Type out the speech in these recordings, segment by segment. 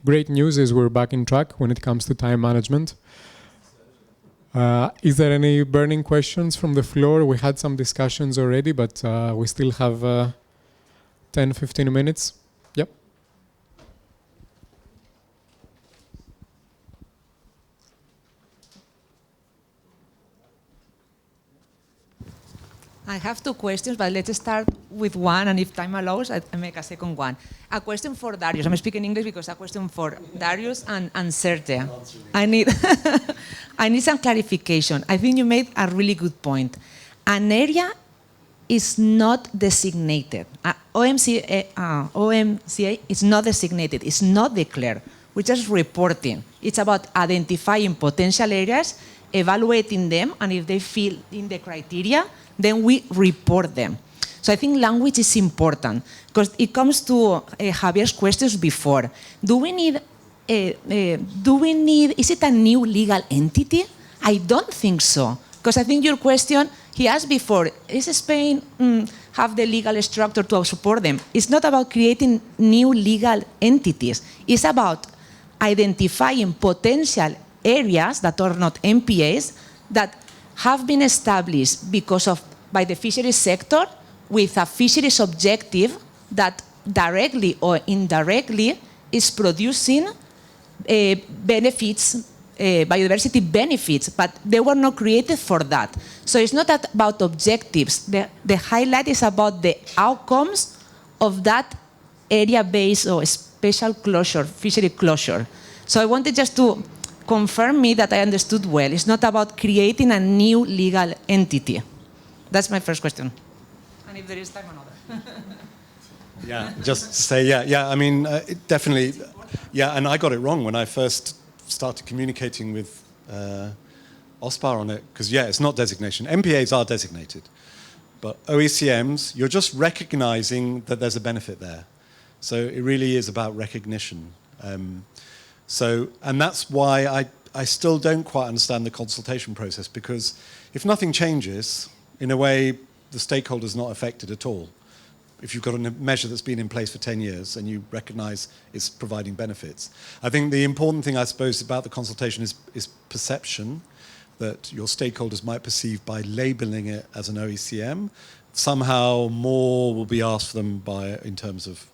great news is we're back in track when it comes to time management. Is there any burning questions from the floor? We had some discussions already, but we still have 10, 15 minutes. Yep. I have two questions, but let's start with one, and if time allows, I make a second one. A question for Darius. I'm speaking English because a question for Darius and Sergio. I need, I need some clarification. I think you made a really good point. An area is not designated. OMCA is not designated. It's not declared. We're just reporting. It's about identifying potential areas, evaluating them, and if they fit in the criteria, then we report them. So I think language is important because it comes to Javier's questions before. Is it a new legal entity? I don't think so. Because I think your question, he asked before, is Spain have the legal structure to support them? It's not about creating new legal entities. It's about identifying potential areas that are not MPAs that have been established by the fisheries sector with a fisheries objective that directly or indirectly is producing benefits, biodiversity benefits, but they were not created for that. So it's not about objectives. The highlight is about the outcomes of that area-based or special closure, fishery closure. So I wanted just to confirm me that I understood well. It's not about creating a new legal entity. That's my first question. And if there is time, another. Yeah, just to say, I mean, it definitely, and I got it wrong when I first started communicating with OSPAR on it, because, it's not designation. MPAs are designated, but OECMs, you're just recognizing that there's a benefit there. So it really is about recognition. And that's why I still don't quite understand the consultation process, because if nothing changes, in a way, the stakeholder's not affected at all. If you've got a measure that's been in place for 10 years and you recognize it's providing benefits. I think the important thing, I suppose, about the consultation is perception, that your stakeholders might perceive by labeling it as an OECM. Somehow more will be asked of them in terms of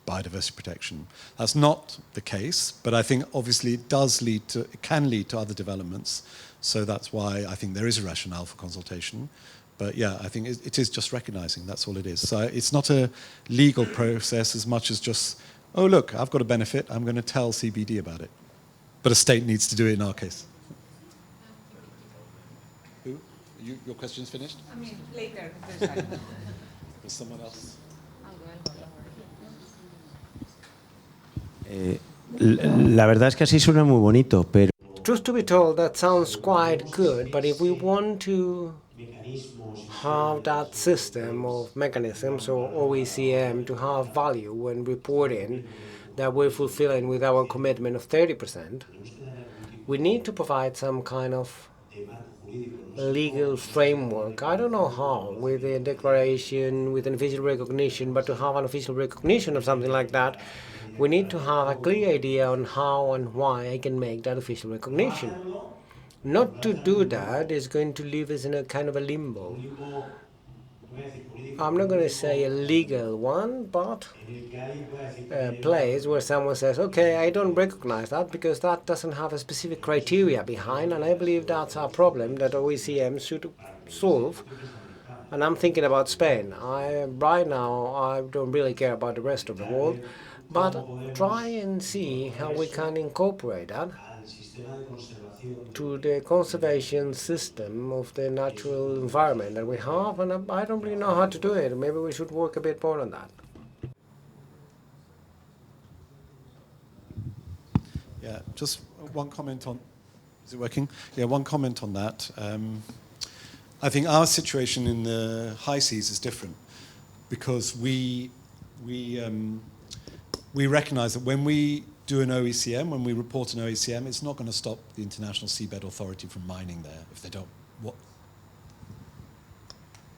biodiversity protection. That's not the case, but I think obviously it can lead to other developments. So that's why I think there is a rationale for consultation. But I think it is just recognizing, that's all it is. So it's not a legal process as much as just, oh look, I've got a benefit, I'm going to tell CBD about it. But a state needs to do it in our case. Who? Your question's finished? I mean, later. There's someone else. La verdad es que así suena muy bonito, pero... Truth to be told, that sounds quite good, but if we want to have that system of mechanisms or OECM to have value when reporting that we're fulfilling with our commitment of 30%, we need to provide some kind of legal framework. I don't know how, with a declaration, with an official recognition, but to have an official recognition of something like that, we need to have a clear idea on how and why I can make that official recognition. Not to do that is going to leave us in a kind of a limbo. I'm not going to say a legal one, but a place where someone says, okay, I don't recognize that because that doesn't have a specific criteria behind, and I believe that's a problem that OECM should solve. And I'm thinking about Spain. Right now, I don't really care about the rest of the world, but try and see how we can incorporate that to the conservation system of the natural environment that we have, and I don't really know how to do it. Maybe we should work a bit more on that. Yeah, just one comment on, is it working? Yeah, one comment on that. I think our situation in the high seas is different because we recognize that when we do an OECM, when we report an OECM, it's not going to stop the International Seabed Authority from mining there if they don't. What?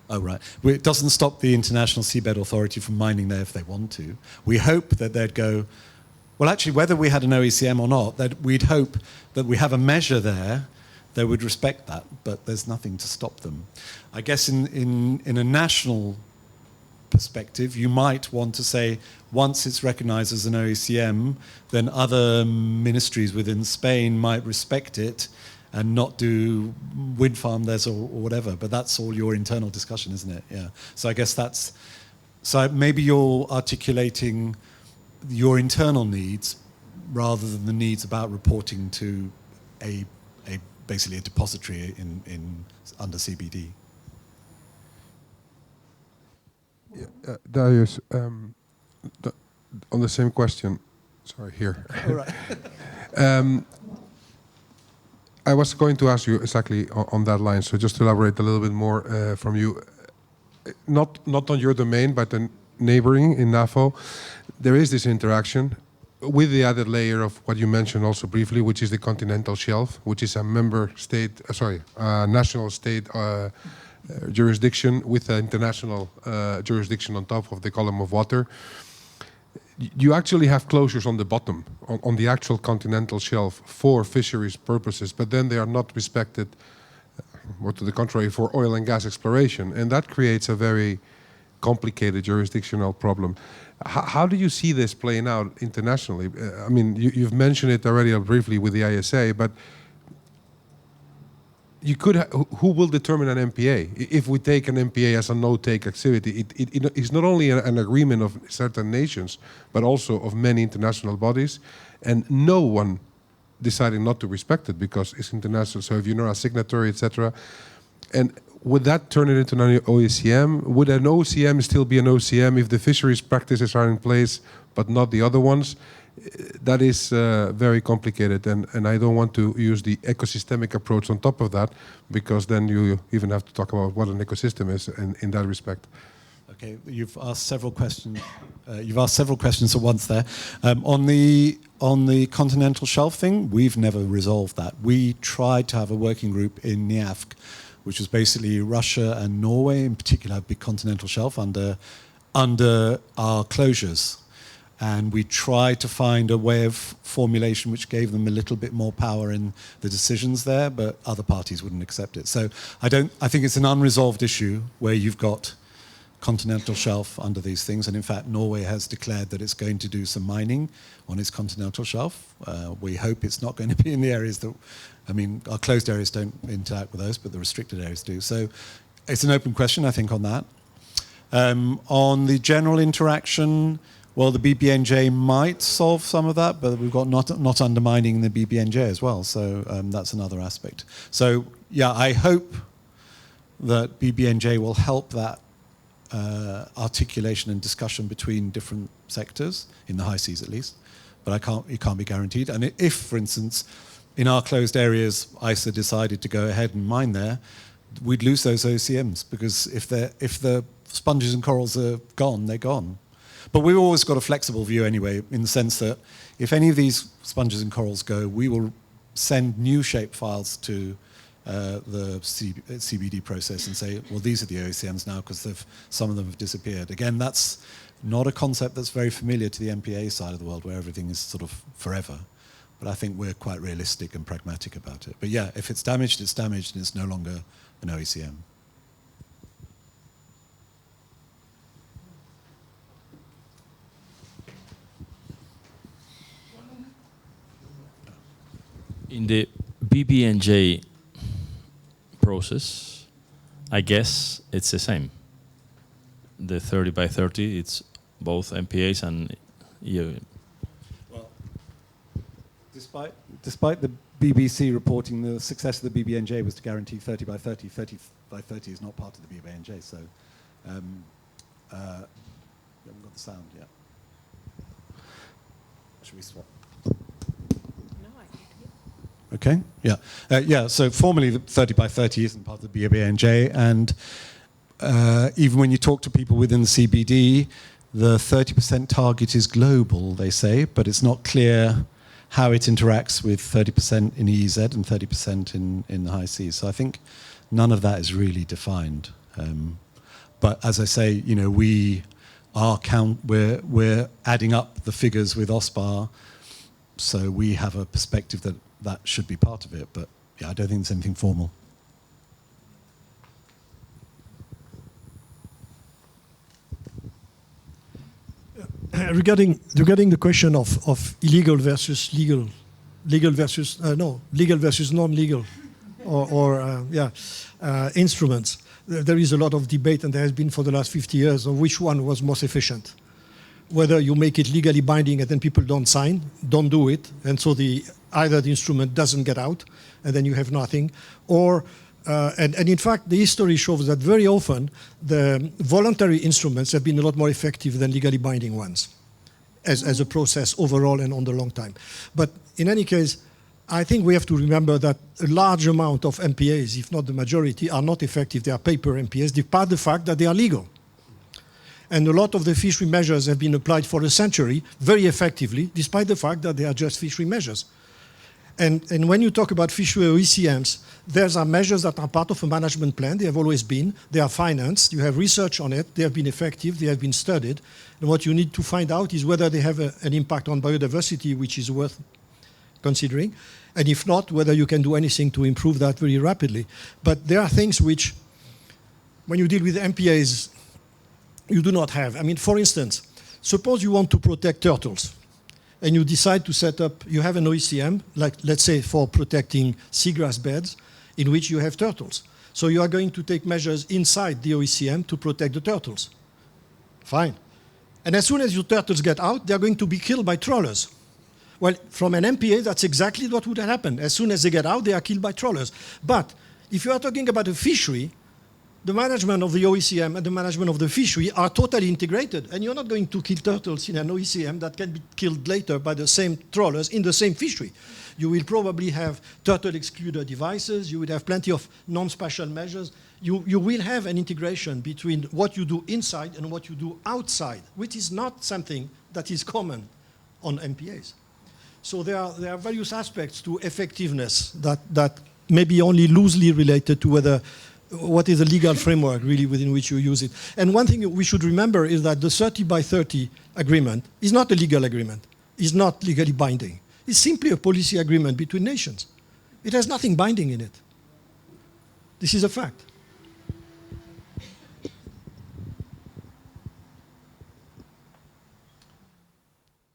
Oh, right. It doesn't stop the International Seabed Authority from mining there if they want to. We hope that they'd go, Well, actually, whether we had an OECM or not, that we'd hope that we have a measure there, they would respect that, but there's nothing to stop them. I guess in a national perspective, you might want to say, once it's recognized as an OECM, then other ministries within Spain might respect it and not do wind farm there or whatever. But that's all your internal discussion, isn't it? Yeah. So I guess that's, so maybe you're articulating your internal needs rather than the needs about reporting to basically a depository in under CBD. Darius, on the same question, sorry, here. All right. I was going to ask you exactly on that line, so just to elaborate a little bit more from you, not on your domain, but the neighboring in NAFO, there is this interaction with the added layer of what you mentioned also briefly, which is the continental shelf, which is a member state, national state jurisdiction with an international jurisdiction on top of the column of water. You actually have closures on the bottom, on the actual continental shelf for fisheries purposes, but then they are not respected, or to the contrary, for oil and gas exploration. And that creates a very complicated jurisdictional problem. How do you see this playing out internationally? I mean, you've mentioned it already briefly with the ISA, but you could who will determine an MPA? If we take an MPA as a no-take activity, it is not only an agreement of certain nations, but also of many international bodies, and no one deciding not to respect it because it's international. So if you're not a signatory, etc., and would that turn it into an OECM? Would an OECM still be an OECM if the fisheries practices are in place, but not the other ones? That is very complicated, and I don't want to use the ecosystemic approach on top of that, because then you even have to talk about what an ecosystem is in that respect. Okay, you've asked several questions. At once there. On the continental shelf thing, we've never resolved that. We tried to have a working group in NIAFC, which was basically Russia and Norway in particular have big continental shelf under our closures. And we tried to find a way of formulation which gave them a little bit more power in the decisions there, but other parties wouldn't accept it. So I think it's an unresolved issue where you've got continental shelf under these things. And in fact, Norway has declared that it's going to do some mining on its continental shelf. We hope it's not going to be in the areas that, I mean, our closed areas don't interact with those, but the restricted areas do. So it's an open question, I think, on that. On the general interaction, well, the BBNJ might solve some of that, but we've got not undermining the BBNJ as well. So that's another aspect. So yeah, I hope that BBNJ will help that articulation and discussion between different sectors, in the high seas at least, but it can't be guaranteed. And if, for instance, in our closed areas, ISA decided to go ahead and mine there, we'd lose those OCMs, because if the sponges and corals are gone, they're gone. But we've always got a flexible view anyway, in the sense that if any of these sponges and corals go, we will send new shape files to the CBD process and say, well, these are the OECMs now because some of them have disappeared. Again, that's not a concept that's very familiar to the MPA side of the world, where everything is sort of forever. But I think we're quite realistic and pragmatic about it. But yeah, if it's damaged, and it's no longer an OECM. In the BBNJ process, I guess it's the same. The 30 by 30, it's both MPAs and EU. Well, despite the BBC reporting, the success of the BBNJ was to guarantee 30 by 30. 30 by 30 is not part of the BBNJ, so we haven't got the sound yet. Should we swap? Okay, yeah. So formally, the 30 by 30 isn't part of the BBNJ, and even when you talk to people within the CBD, the 30% target is global, they say, but it's not clear how it interacts with 30% in EEZ and 30% in the high seas. So I think none of that is really defined. But as I say, we our count, we're adding up the figures with OSPAR, so we have a perspective that that should be part of it. But yeah, I don't think it's anything formal. Regarding the question of illegal versus legal versus non-legal, or instruments, there is a lot of debate, and there has been for the last 50 years, on which one was most efficient. Whether you make it legally binding and then people don't sign, don't do it, and so either the instrument doesn't get out, and then you have nothing, or and in fact, the history shows that very often the voluntary instruments have been a lot more effective than legally binding ones as a process overall and on the long time. But in any case, I think we have to remember that a large amount of MPAs, if not the majority, are not effective. They are paper MPAs, despite the fact that they are legal. And a lot of the fishery measures have been applied for a century very effectively, despite the fact that they are just fishery measures. And when you talk about fishery OECMs, there are measures that are part of a management plan. They have always been. They are financed. You have research on it. They have been effective. They have been studied. And what you need to find out is whether they have an impact on biodiversity, which is worth considering. And if not, whether you can do anything to improve that very rapidly. But there are things which, when you deal with MPAs, you do not have. I mean, for instance, suppose you want to protect turtles. And you decide to set up, you have an OECM, like let's say for protecting seagrass beds, in which you have turtles. So you are going to take measures inside the OECM to protect the turtles. Fine. And as soon as your turtles get out, they are going to be killed by trawlers. Well, from an MPA, that's exactly what would happen. As soon as they get out, they are killed by trawlers. But if you are talking about a fishery, the management of the OECM and the management of the fishery are totally integrated. And you're not going to kill turtles in an OECM that can be killed later by the same trawlers in the same fishery. You will probably have turtle excluder devices. You will have plenty of non-spatial measures. You will have an integration between what you do inside and what you do outside, which is not something that is common on MPAs. So there are various aspects to effectiveness that may be only loosely related to what is the legal framework really within which you use it. And one thing we should remember is that the 30 by 30 agreement is not a legal agreement. It's not legally binding. It's simply a policy agreement between nations. It has nothing binding in it. This is a fact.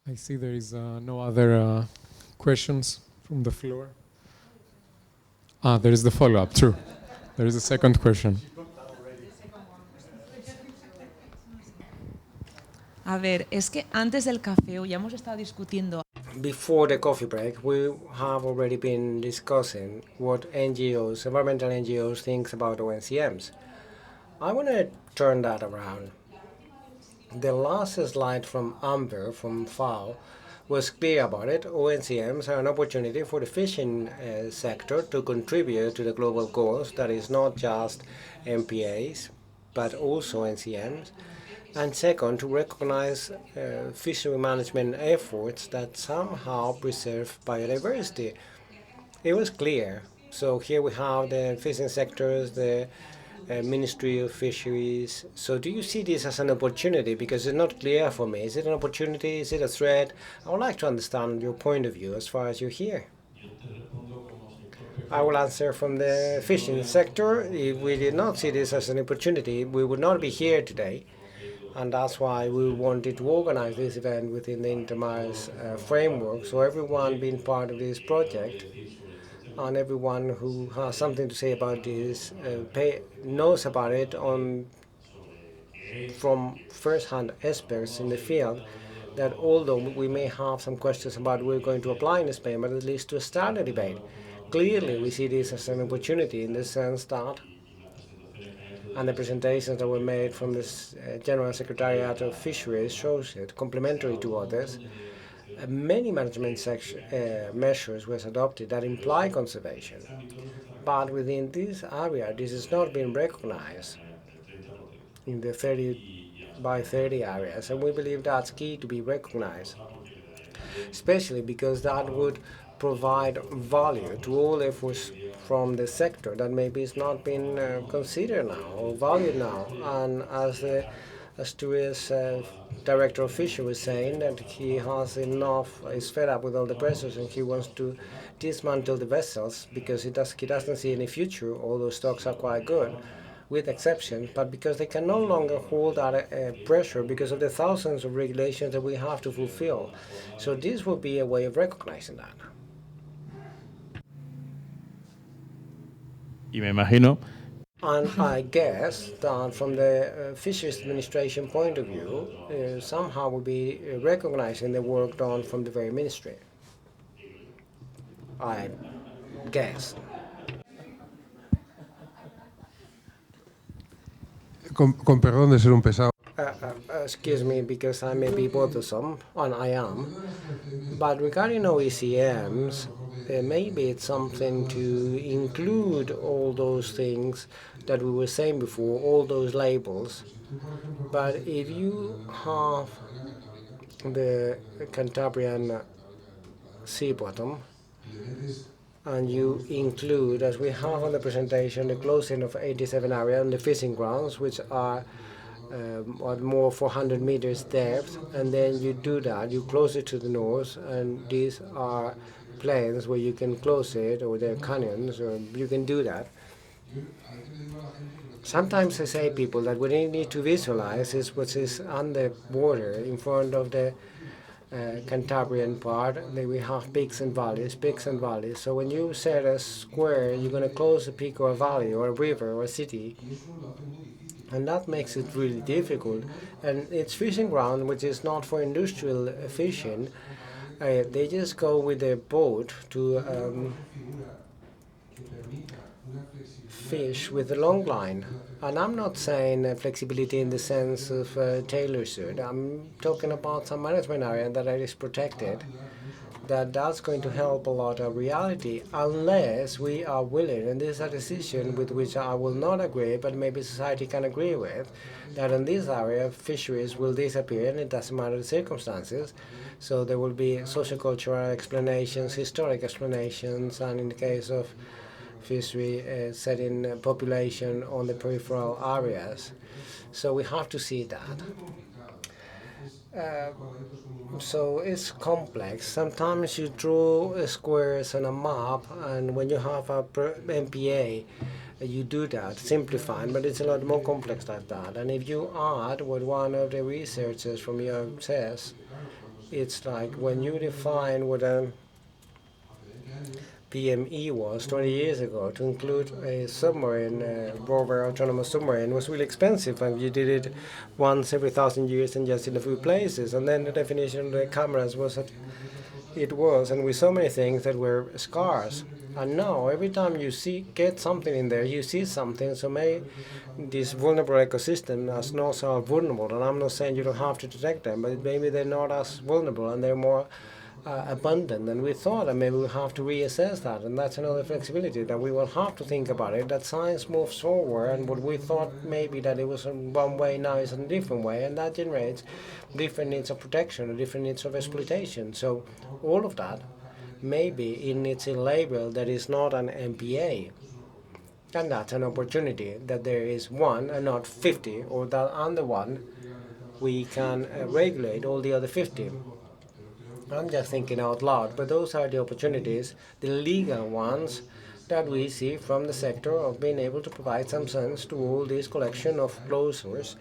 I see there is no other questions from the floor. There is the follow-up, true. There is a second question. A ver, es que antes del café ya hemos estado discutiendo. Before the coffee break, we have already been discussing what NGOs, environmental NGOs, think about OECMs. I want to turn that around. The last slide from Amber, from FAO, was clear about it. OECMs are an opportunity for the fishing sector to contribute to the global goals. That is not just MPAs, but also NCMs. And second, to recognize fishery management efforts that somehow preserve biodiversity. It was clear. So here we have the fishing sectors, the Ministry of Fisheries. So do you see this as an opportunity? Because it's not clear for me. Is it an opportunity? Is it a threat? I would like to understand your point of view as far as you're here. I will answer from the fishing sector. If we did not see this as an opportunity, we would not be here today. And that's why we wanted to organize this event within the INTEMARES framework, so everyone being part of this project and everyone who has something to say about this knows about it from first-hand experts in the field, that although we may have some questions about what we're going to apply in Spain, but at least to start a debate. Clearly, we see this as an opportunity in the sense that, and the presentations that were made from this General Secretariat of Fisheries shows it, complementary to others, many management measures was adopted that imply conservation. But within this area, this has not been recognized in the 30 by 30 areas, and we believe that's key to be recognized, especially because that would provide value to all efforts from the sector that maybe is not being considered now or valued now. And as the Asturias director of fisheries was saying that he has enough, is fed up with all the pressures, and he wants to dismantle the vessels because he doesn't see any future. All those stocks are quite good, with exceptions, but because they can no longer hold that pressure because of the thousands of regulations that we have to fulfill. So this would be a way of recognizing that. Y me imagino. And I guess that from the Fisheries Administration point of view, somehow we'll be recognizing the work done from the very ministry. I guess. Con perdón de ser un pesado. Excuse me, because I may be bothersome, and I am. But regarding OECMs, maybe it's something to include all those things that we were saying before, all those labels. But if you have the Cantabrian sea bottom, and you include, as we have on the presentation, the closing of 87 area and the fishing grounds, which are at more 400 meters depth, and then you do that, you close it to the north, and these are plains where you can close it, or they're canyons, or you can do that. Sometimes I say people that what they need to visualize is what is on the border in front of the Cantabrian part. Then we have peaks and valleys, peaks and valleys. So when you set a square, you're going to close a peak or a valley or a river or a city, and that makes it really difficult. And it's fishing ground which is not for industrial fishing. They just go with a boat to fish with a long line. And I'm not saying flexibility in the sense of tailor suit. I'm talking about some management area that is protected. That's going to help a lot of reality, unless we are willing, and this is a decision with which I will not agree, but maybe society can agree with, that in this area fisheries will disappear, and it doesn't matter the circumstances. So there will be sociocultural explanations, historic explanations, and in the case of fishery, setting population on the peripheral areas. So we have to see that. So it's complex. Sometimes you draw squares on a map, and when you have a MPA, you do that, simplifying, but it's a lot more complex like that. And if you add what one of the researchers from Europe says, it's like when you define what a PME was 20 years ago, to include a submarine, rover autonomous submarine, was really expensive, and you did it once every 1,000 years and just in a few places. And then the definition of the cameras was that it was, and with so many things that were scarce. And now, every time you get something in there, you see something. So this vulnerable ecosystem as not are vulnerable, and I'm not saying you don't have to detect them, but maybe they're not as vulnerable and they're more abundant than we thought, and maybe we'll have to reassess that. And that's another flexibility that we will have to think about it, that science moves forward, and what we thought maybe that it was in one way now is in a different way, and that generates different needs of protection or different needs of exploitation. So all of that maybe in its a label that is not an MPA, and that's an opportunity that there is one and not 50, or that under one we can regulate all the other 50. I'm just thinking out loud, but those are the opportunities, the legal ones, that we see from the sector of being able to provide some sense to all this collection of closures,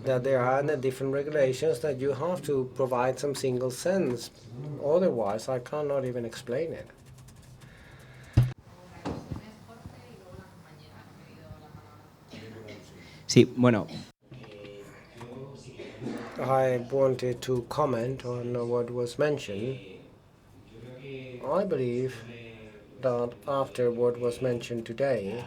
that there are the different regulations that you have to provide some single sense. Otherwise, I cannot even explain it. Sí, bueno. I wanted to comment on what was mentioned. I believe that after what was mentioned today,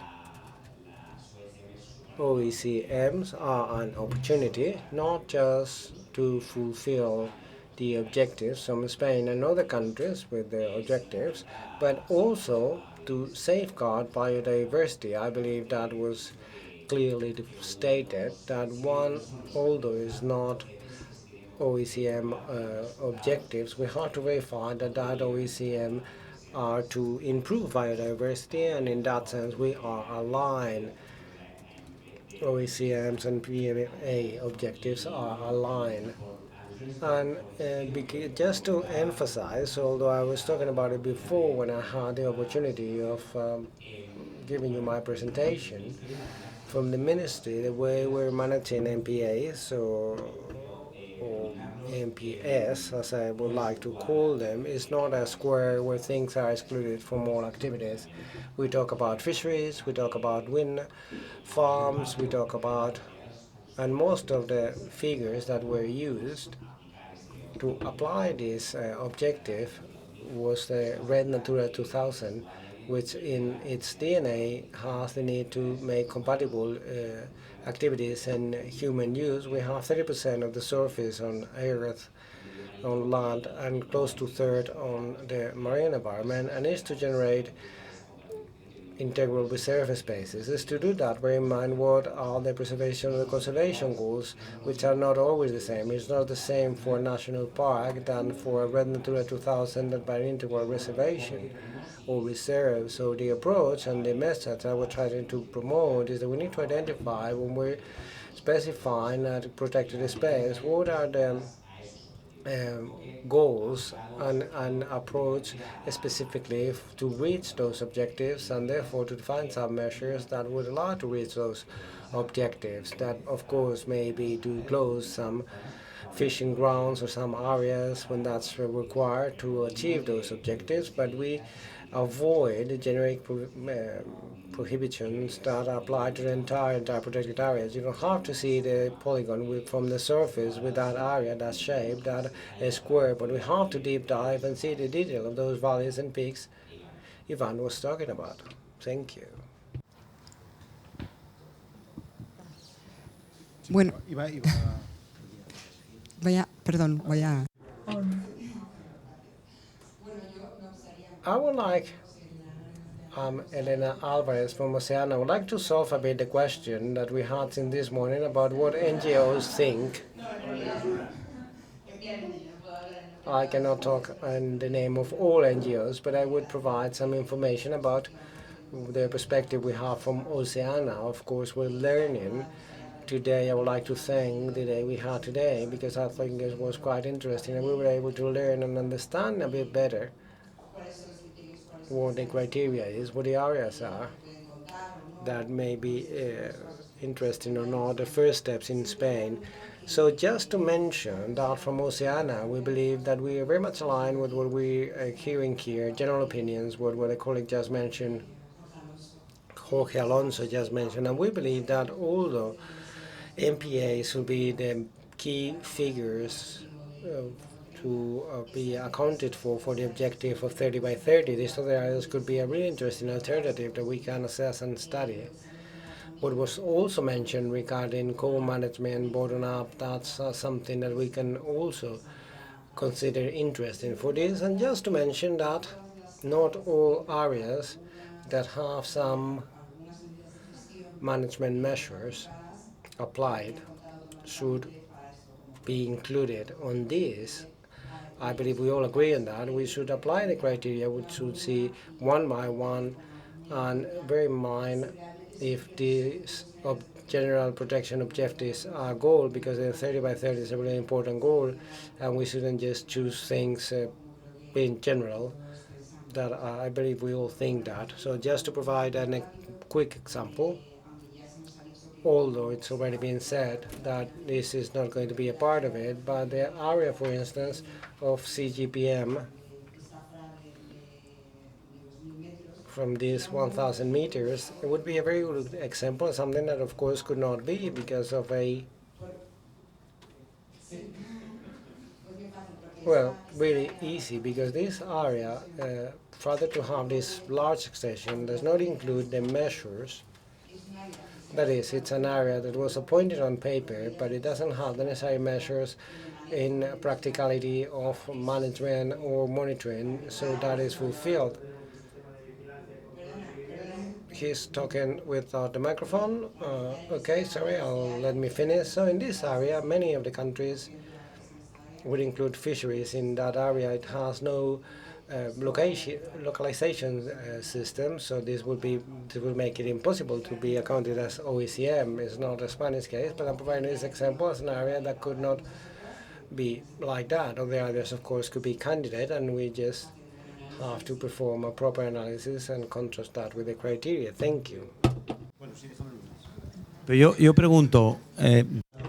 OECMs are an opportunity not just to fulfill the objectives from Spain and other countries with their objectives, but also to safeguard biodiversity. I believe that was clearly stated, that one, although is not OECM objectives, we have to verify that OECM are to improve biodiversity, and in that sense we are aligned. OECMs and PMA objectives are aligned. And just to emphasize, although I was talking about it before when I had the opportunity of giving you my presentation, from the ministry, the way we're managing MPAs or MPS, as I would like to call them, is not a square where things are excluded from all activities. We talk about fisheries, we talk about wind farms, we talk about, and most of the figures that were used to apply this objective was the Red Natura 2000, which in its DNA has the need to make compatible activities and human use. We have 30% of the surface on earth, on land, and close to a third on the marine environment, and is to generate integral reserve spaces. Is to do that, bear in mind what are the preservation and the conservation goals, which are not always the same. It's not the same for a national park than for a Red Natura 2000 and by integral reservation or reserve. So the approach and the message I was trying to promote is that we need to identify when we're specifying a protected space, what are the goals and approach specifically to reach those objectives, and therefore to define some measures that would allow to reach those objectives. That, of course, may be to close some fishing grounds or some areas when that's required to achieve those objectives, but we avoid generic prohibitions that apply to the entire protected areas. You don't have to see the polygon from the surface with that area, that shape, that square, but we have to deep dive and see the detail of those valleys and peaks Ivan was talking about. Thank you. Bueno, voy a... I would like, Elena Alvarez from Oceana, I would like to solve a bit the question that we had in this morning about what NGOs think. I cannot talk in the name of all NGOs, but I would provide some information about the perspective we have from Oceana. Of course, we're learning. Today, I would like to thank the day we had today, because I think it was quite interesting and we were able to learn and understand a bit better what the criteria is, what the areas are that may be interesting or not, the first steps in Spain. So just to mention that from Oceana, we believe that we are very much aligned with what we are hearing here, general opinions, what a colleague just mentioned, Jorge Alonso just mentioned, and we believe that although MPAs will be the key figures to be accounted for the objective of 30 by 30. These other areas could be a really interesting alternative that we can assess and study. What was also mentioned regarding co-management, bottom-up, that's something that we can also consider interesting for this. And just to mention that not all areas that have some management measures applied should be included on this. I believe we all agree on that. We should apply the criteria, we should see one by one, and bear in mind if these general protection objectives are goal, because the 30 by 30 is a really important goal, and we shouldn't just choose things in general. That I believe we all think that. So just to provide a quick example, although it's already been said that this is not going to be a part of it, but the area, for instance, of CGPM from these 1,000 meters, it would be a very good example, something that of course could not be because of a, well, really easy, because this area, rather to have this large extension, does not include the measures. That is, it's an area that was appointed on paper, but it doesn't have the necessary measures in practicality of management or monitoring, so that is fulfilled. He's talking without the microphone. Okay, sorry, let me finish. So in this area, many of the countries would include fisheries in that area. It has no localization system, so this will make it impossible to be accounted as OECM. It's not a Spanish case, but I'm providing this example as an area that could not be like that. Other areas, of course, could be candidate, and we just have to perform a proper analysis and contrast that with the criteria. Thank you. Pero yo pregunto,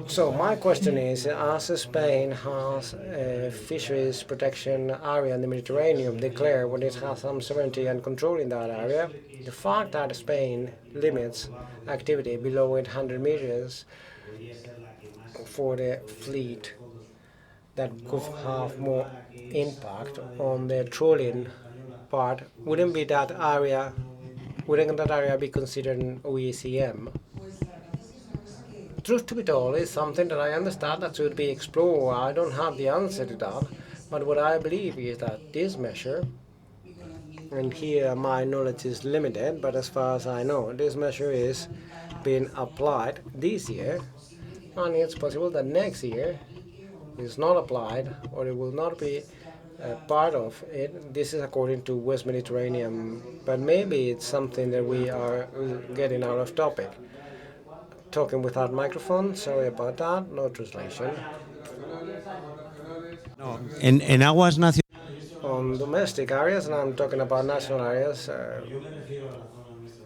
So my question is, as Spain has a fisheries protection area in the Mediterranean declared when it has some sovereignty and control in that area, the fact that Spain limits activity below 800 meters for the fleet that could have more impact on the trawling part, wouldn't that area be considered an OECM? Truth to be told, is something that I understand that should be explored. I don't have the answer to that, but what I believe is that this measure, and here my knowledge is limited, but as far as I know, this measure is being applied this year, and it's possible that next year is not applied, or it will not be part of it. This is according to West Mediterranean, but maybe it's something that we are getting out of topic. Talking without microphone, sorry about that, no translation. en aguas nacionales. On domestic areas, and I'm talking about national areas,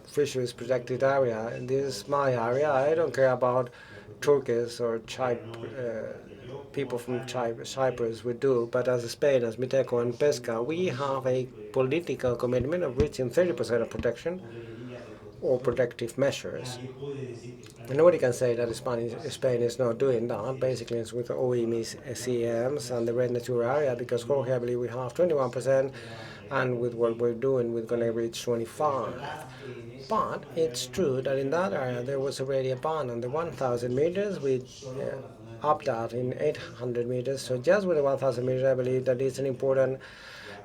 fisheries protected area, and this is my area. I don't care about Turkish or people from Cyprus, we do, but as Spain, as Miteco and Pesca, we have a political commitment of reaching 30% of protection or protective measures. And nobody can say that Spain is not doing that. Basically, it's with OECMs and the red Natura area, because Jorge, I believe we have 21%, and with what we're doing, we're going to reach 25%. But it's true that in that area, there was already a ban on the 1,000 meters. We upped that in 800 meters. So just with the 1,000 meters, I believe that it's an important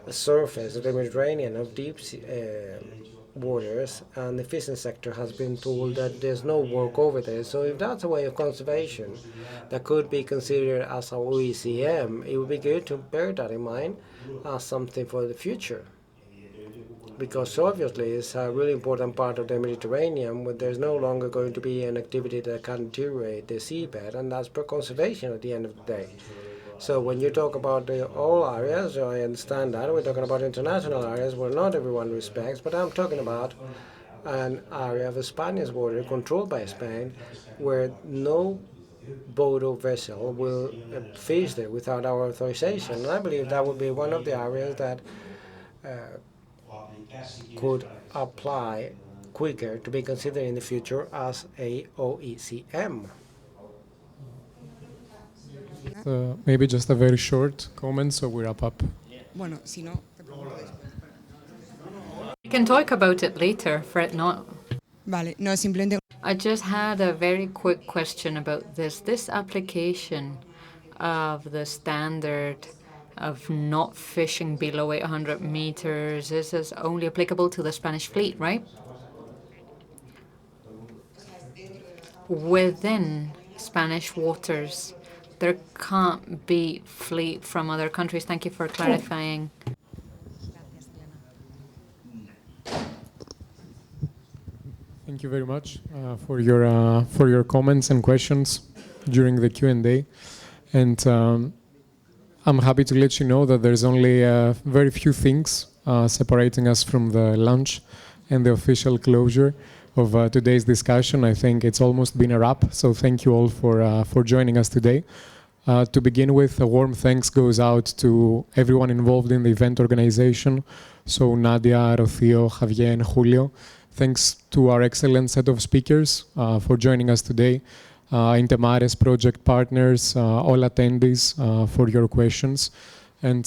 surface of the Mediterranean, of deep waters, and the fishing sector has been told that there's no work over there. So if that's a way of conservation that could be considered as a OECM, it would be good to bear that in mind as something for the future. Because obviously it's a really important part of the Mediterranean, where there's no longer going to be an activity that can deteriorate the seabed, and that's per conservation at the end of the day. So when you talk about all areas, I understand that. We're talking about international areas where not everyone respects, but I'm talking about an area of Spanish water controlled by Spain, where no boat or vessel will fish there without our authorization. And I believe that would be one of the areas that could apply quicker to be considered in the future as a OECM. Maybe just a very short comment, so we wrap up. Bueno, si no, We can talk about it later, fret not. vale, no, simplemente I just had a very quick question about this. This application of the standard of not fishing below 800 meters, this is only applicable to the Spanish fleet, right? Within Spanish waters, there can't be fleet from other countries. Thank you for clarifying. Thank you very much for your comments and questions during the Q&A. And I'm happy to let you know that there's only very few things separating us from the lunch and the official closure of today's discussion. I think it's almost been a wrap, so thank you all for joining us today. To begin with, a warm thanks goes out to everyone involved in the event organization, so Nadia, Rocío, Javier, and Julio. Thanks to our excellent set of speakers for joining us today. Intemares project partners, all attendees for your questions. And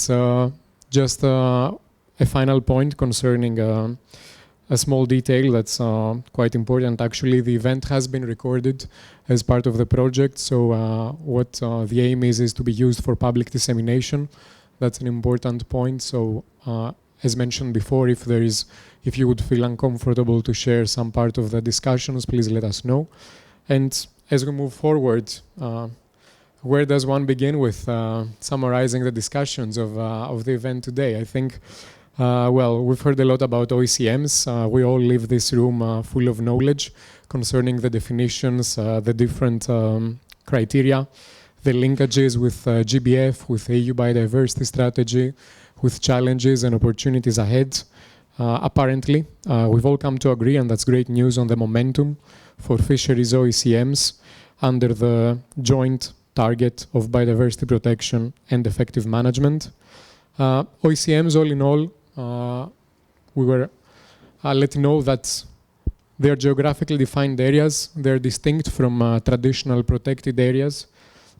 just a final point concerning a small detail that's quite important. Actually, the event has been recorded as part of the project, so what the aim is to be used for public dissemination. That's an important point. So as mentioned before, if you would feel uncomfortable to share some part of the discussions, please let us know. And as we move forward, where does one begin with summarizing the discussions of the event today? I think Well, we've heard a lot about OECMs. We all leave this room full of knowledge concerning the definitions, the different criteria, the linkages with GBF, with EU biodiversity strategy, with challenges and opportunities ahead. Apparently, we've all come to agree, and that's great news, on the momentum for fisheries OECMs under the joint target of biodiversity protection and effective management. OECMs, all in all, we were letting know that they're geographically defined areas. They're distinct from traditional protected areas,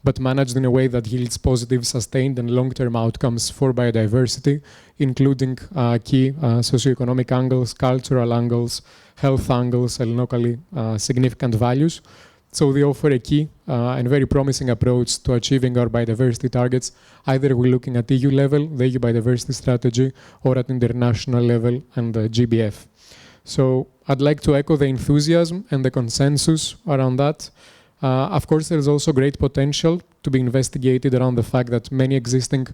but managed in a way that yields positive, sustained, and long-term outcomes for biodiversity, including key socioeconomic angles, cultural angles, health angles, and locally significant values. So they offer a key and very promising approach to achieving our biodiversity targets. Either we're looking at EU level, the EU biodiversity strategy, or at international level and the GBF. So I'd like to echo the enthusiasm and the consensus around that. Of course, there's also great potential to be investigated around the fact that many existing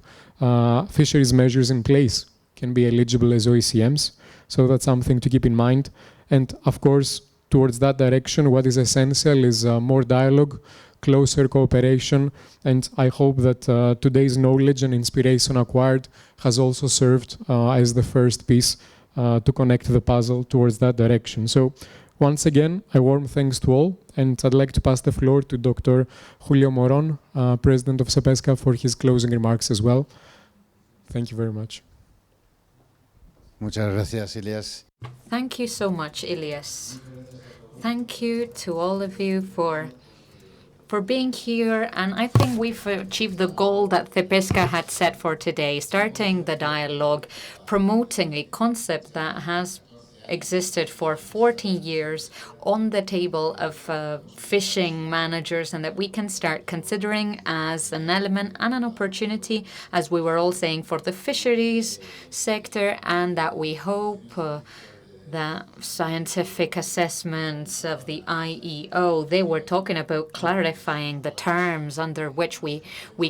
fisheries measures in place can be eligible as OECMs. So that's something to keep in mind. And of course, towards that direction, what is essential is more dialogue, closer cooperation, and I hope that today's knowledge and inspiration acquired has also served as the first piece to connect the puzzle towards that direction. So once again, a warm thanks to all, and I'd like to pass the floor to Dr. Julio Moron, President of Cepesca, for his closing remarks as well. Thank you very much. Muchas gracias, Ilias. Thank you so much, Ilias. Thank you to all of you for being here, and I think we've achieved the goal that Cepesca had set for today, starting the dialogue, promoting a concept that has existed for 14 years on the table of fishing managers, and that we can start considering as an element and an opportunity, as we were all saying, for the fisheries sector, and that we hope the scientific assessments of the IEO, they were talking about clarifying the terms under which we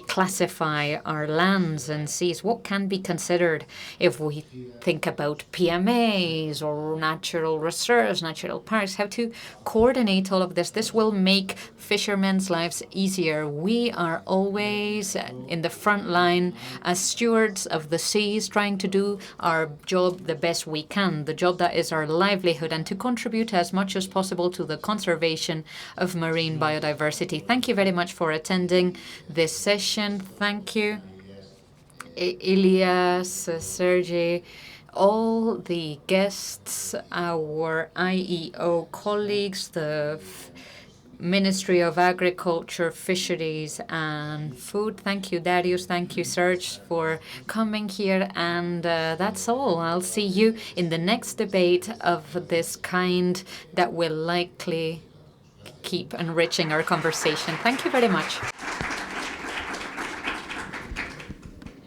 classify our lands and seas. What can be considered if we think about PMAs or natural reserves, natural parks, how to coordinate all of this. This will make fishermen's lives easier. We are always in the front line as stewards of the seas, trying to do our job the best we can, the job that is our livelihood, and to contribute as much as possible to the conservation of marine biodiversity. Thank you very much for attending this session. Thank you, Ilias, Sergei, all the guests, our IEO colleagues, the Ministry of Agriculture, Fisheries and Food. Thank you, Darius. Thank you, Serge, for coming here. And that's all. I'll see you in the next debate of this kind that will likely keep enriching our conversation. Thank you very much.